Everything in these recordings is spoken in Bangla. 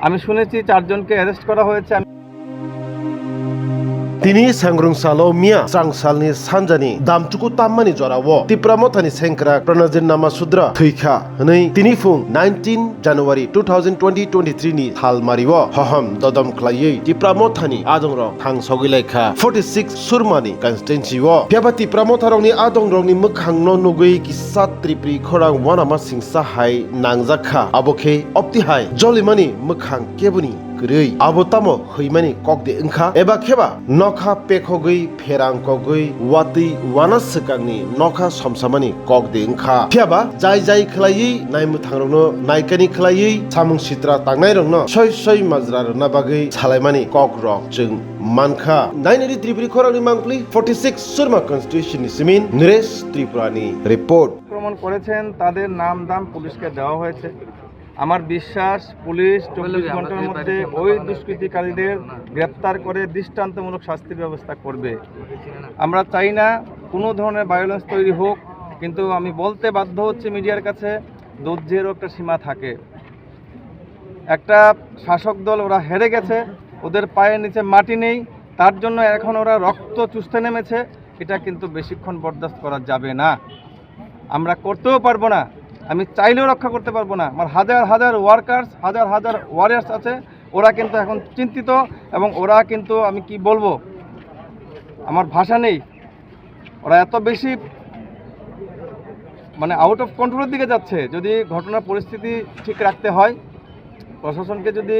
আমি শুনেছি 4 জনকে অ্যারেস্ট করা হয়েছে। তিনি सांग्रुंसालो मिया सांगसालनि सानजानि दामचुकु ताम्मानि जरावो तिप्रा मथानि सेंक्रा प्रणजित नामासुद्रा थैखा हनै तिनि फुं 19 जानुवारि 2023 नि हालमारिवो हहम ददम ख्लायै तिप्रा मथानि आदंरं थांसगिलायखा 46 सुरमानि कन्स्टिट्युएन्सिवो पेबा तिप्रा मथारंनि आदंरंनि मोखांनो नुगै किसा त्रिप्रि खरां वानामा सिंसा हाय नांजाखा आबोखे अपतिहाय जलिमानि मोखां केबुनि गरै आबोतामो हैमानि ककदे ओंखा एबा खेबा नखा पेखगै फेरांकगै वाति वानासकांनि नखा समसामानि ककदे ओंखा फियाबा जाय जाय खलायै नायमु थांरंनो नायकानि खलायै सामुं सित्रा तांनाय रंनो सय सय माजरा रना बागै सालायमानि कक रक जों मानखा नायनारि त्रिपुरी खरांनि मांप्लि 46 सुरमा कन्स्टिट्युएन्सिनि सिमिन नरेश त्रिपुरानि रिपोर्ट আক্রমণ করেছেন তাদের নাম দাম পুলিশকে দেওয়া হয়েছে। আমার বিশ্বাস পুলিশ 24 ঘন্টার মধ্যে ওই দুষ্কৃতিকারীদের গ্রেপ্তার করে দৃষ্টান্তমূলক শাস্তির ব্যবস্থা করবে। আমরা চাই না কোনো ধরনের ভায়োলেন্স তৈরি হোক, কিন্তু আমি বলতে বাধ্য হচ্ছি মিডিয়ার কাছে, ধৈর্যেরও একটা সীমা থাকে। একটা শাসক দল ওরা হেরে গেছে, ওদের পায়ের নিচে মাটি নেই, তার জন্য এখন ওরা রক্ত চুষতে নেমেছে। এটা কিন্তু বেশিক্ষণ বরদাস্ত করা যাবে না, আমরা করতেও পারবো না, আমি চাইলেও রক্ষা করতে পারবো না। আমার হাজার হাজার ওয়ার্কার্স, হাজার হাজার ওয়ারিয়ার্স আছে, ওরা কিন্তু এখন চিন্তিত এবং ওরা কিন্তু আমি কি বলবো, আমার ভাষা নেই। ওরা এত বেশি মানে আউট অফ কন্ট্রোলের দিকে যাচ্ছে। যদি ঘটনার পরিস্থিতি ঠিক রাখতে হয়, প্রশাসনকে যদি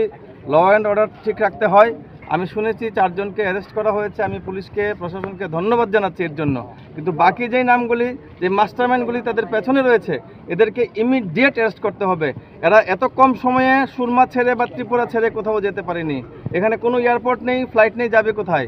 ল অ্যান্ড অর্ডার ঠিক রাখতে হয়, আমি শুনেছি 4 জনকে অ্যারেস্ট করা হয়েছে। আমি পুলিশকে প্রশাসনকে ধন্যবাদ জানাচ্ছি এর জন্য। কিন্তু বাকি যেই নামগুলি, যে মাস্টারমাইন্ডগুলি তাদের পেছনে রয়েছে, এদেরকে ইমিডিয়েট অ্যারেস্ট করতে হবে। এরা এত কম সময়ে সুরমা ছেড়ে বা ত্রিপুরা ছেড়ে কোথাও যেতে পারেনি। এখানে কোনো এয়ারপোর্ট নেই, ফ্লাইট নেই, যাবে কোথায়?